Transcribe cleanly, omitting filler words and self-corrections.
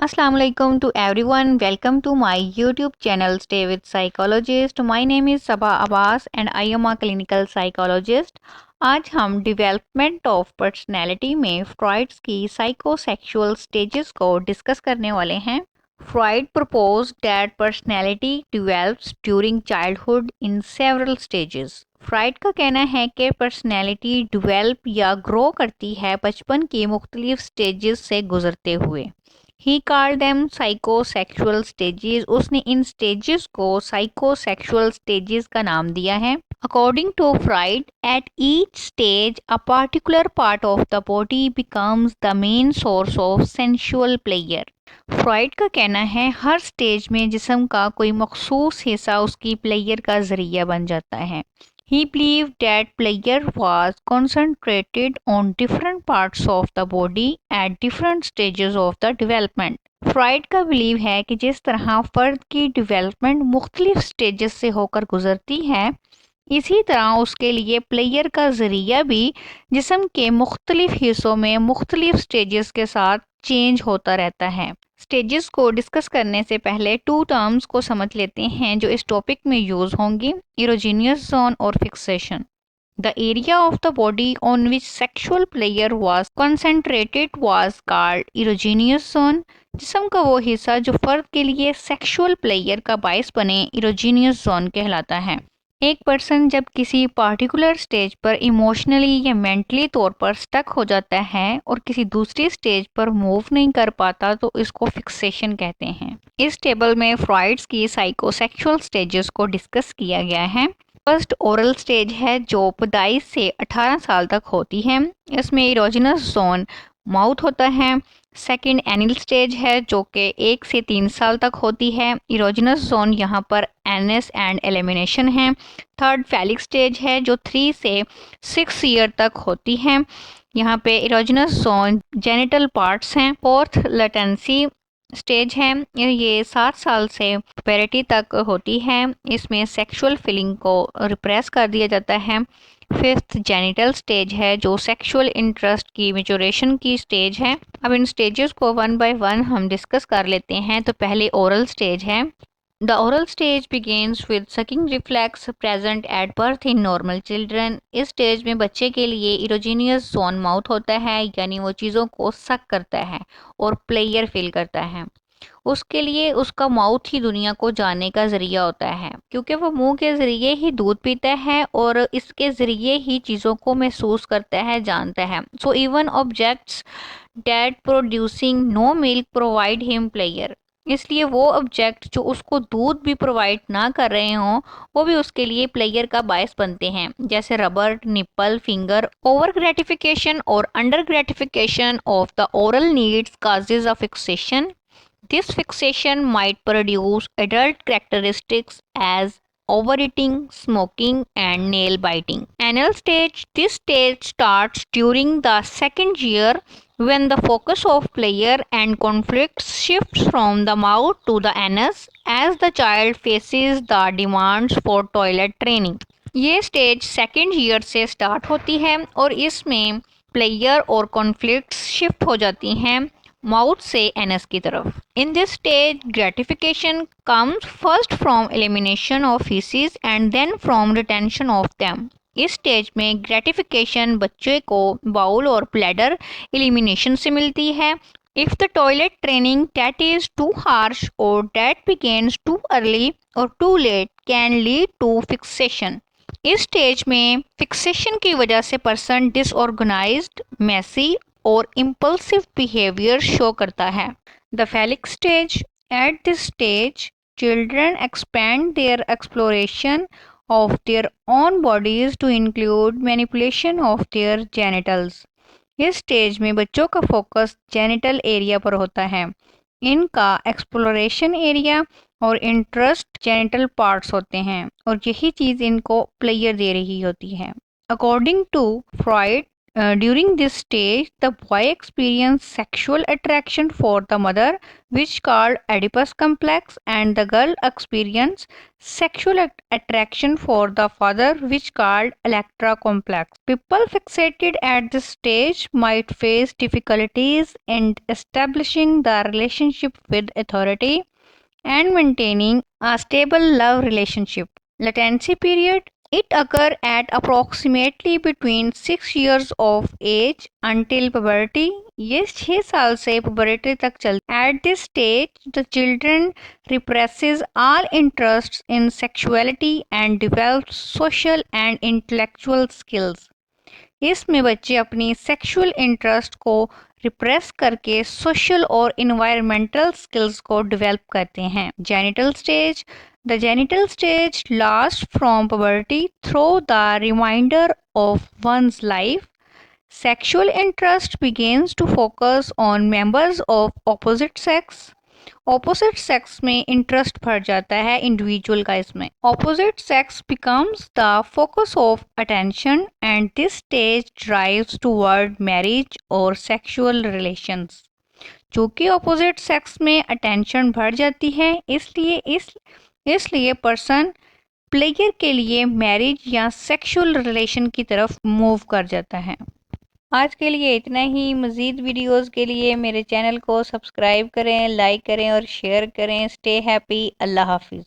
Assalamualaikum to everyone. Welcome to my YouTube channel Stay with Psychologist. My name is Sabah Abbas and I am a clinical psychologist. आज हम development of personality में Freud's की psychosexual stages को discuss करने वाले हैं. Freud proposed that personality develops during childhood in several stages. Freud का कहना है कि पर्सनैलिटी डिवेल्प या ग्रो करती है बचपन की मुख्तलिफ स्टेजेस से गुजरते हुए. He called them psychosexual stages. उसने इन स्टेजेस को साइकोसेक्सुअल स्टेजेस का नाम दिया है. According to Freud, at each stage a particular part of the body becomes the main source of sensual pleasure. Freud का कहना है हर स्टेज में जिस्म का कोई मखसूस हिस्सा उसकी प्लेयर का जरिया बन जाता है. He believed that pleasure was concentrated on different parts of the body at different stages of the development. Freud का बिलीव है कि जिस तरह फर्द की डेवलपमेंट मुख्तलिफ स्टेजेस से होकर गुजरती है, इसी तरह उसके लिए प्लेयर का जरिया भी जिस्म के मुख्तलिफ हिस्सों में मुख्तलिफ स्टेजेस के साथ चेंज होता रहता है. स्टेजेस को डिस्कस करने से पहले टू टर्म्स को समझ लेते हैं जो इस टॉपिक में यूज होंगी: इरोजीनियस जोन और fixation. The area of the body on which sexual pleasure was concentrated was called erogenous zone. जिस्म का वो हिस्सा जो फर्द के लिए सेक्सुअल प्लेयर का बायस बने इरोजीनियस जोन कहलाता है. एक पर्सन जब किसी पार्टिकुलर स्टेज पर इमोशनली या मेंटली तौर पर स्टक हो जाता है और किसी दूसरी स्टेज पर मूव नहीं कर पाता तो इसको फिक्सेशन कहते हैं. इस टेबल में फ्रॉइड्स की साइकोसेक्सुअल स्टेजेस को डिस्कस किया गया है. फर्स्ट ओरल स्टेज है जो 22 से 18 साल तक होती है. इसमें इरोजिनस जोन माउथ होता है. सेकेंड एनिल स्टेज है जो कि 1 से 3 साल तक होती है. इरोजिनस जोन यहाँ पर एनएस एंड एलिमिनेशन है. थर्ड फैलिक स्टेज है जो 3 से 6 ईयर तक होती है. यहाँ पे इरोजिनस जोन जेनिटल पार्ट्स हैं. फोर्थ लेटेंसी स्टेज है, ये 7 साल से प्यूबर्टी तक होती है. इसमें सेक्सुअल फीलिंग को रिप्रेस कर दिया जाता है. फिफ्थ जेनिटल स्टेज है जो सेक्सुअल इंटरेस्ट की मेचुरेशन की स्टेज है. अब इन स्टेजेस को वन बाय वन हम डिस्कस कर लेते हैं. तो पहले ओरल स्टेज है. The oral stage begins with sucking reflex present at birth in normal children. इस स्टेज में बच्चे के लिए इरोजीनियस जोन माउथ होता है, यानी वो चीज़ों को सक करता है और प्लेयर फील करता है. उसके लिए उसका माउथ ही दुनिया को जानने का जरिया होता है, क्योंकि वो मुंह के जरिए ही दूध पीता है और इसके जरिए ही चीज़ों को महसूस करता है, जानता है. So even objects that producing no milk provide him pleasure. इसलिए वो ऑब्जेक्ट जो उसको दूध भी प्रोवाइड ना कर रहे हों वो भी उसके लिए प्लेयर का बायस बनते हैं, जैसे rubber, nipple, finger. Over gratification और under gratification of the oral needs causes a fixation. This fixation might produce adult characteristics as overeating, smoking, and nail biting. Anal stage. This stage starts during the second year when the focus of pleasure and conflict shifts from the mouth to the anus as the child faces the demands for toilet training. ये stage second year से start होती है और इसमें player और conflicts shift हो जाती हैं माउथ से एनस की तरफ. In this stage gratification comes first from elimination of faeces and then from retention of them. इस स्टेज में ग्रेटिफिकेशन बच्चे को बाउल और ब्लैडर एलिमिनेशन से मिलती है. If the toilet training that is too harsh और दैट बिगिंस टू अर्ली और too late can lead to fixation. इस स्टेज में फिक्सेशन की वजह से पर्सन डिसऑर्गेनाइज्ड, मेसी और इम्पल्सिव बिहेवियर शो करता है. The phallic stage. At this stage children expand their exploration of their own bodies to include manipulation of their genitals. इस stage में बच्चों का फोकस जेनिटल एरिया पर होता है. इनका एक्सप्लोरेशन एरिया और इंटरेस्ट जेनिटल पार्ट्स होते हैं और यही चीज़ इनको प्लेयर दे रही होती है. According to Freud, During this stage, the boy experiences sexual attraction for the mother, which called Oedipus complex, and the girl experiences sexual attraction for the father, which called Electra complex. People fixated at this stage might face difficulties in establishing the relationship with authority and maintaining a stable love relationship. Latency period, it occurs at approximately between 6 years of age until puberty. ये 6 साल से puberty तक चलती है. At this stage, the children represses all interests in sexuality and develops social and intellectual skills. इसमें बच्चे अपनी sexual interest को रिप्रेस करके सोशल और इन्वायरमेंटल स्किल्स को डेवलप करते हैं. Genital stage, the genital stage last from puberty through the remainder of one's life. Sexual interest begins to focus on members of opposite sex. Opposite sex में interest बढ़ जाता है individual का. इसमें opposite sex becomes the focus of attention and this stage drives toward marriage और sexual relations. चूंकि opposite sex में attention बढ़ जाती है, इसलिए पर्सन प्लेयर के लिए मैरिज या सेक्सुअल रिलेशन की तरफ मूव कर जाता है. आज के लिए इतना ही. मज़ीद वीडियोस के लिए मेरे चैनल को सब्सक्राइब करें, लाइक करें और शेयर करें. Stay happy. अल्लाह हाफिज़.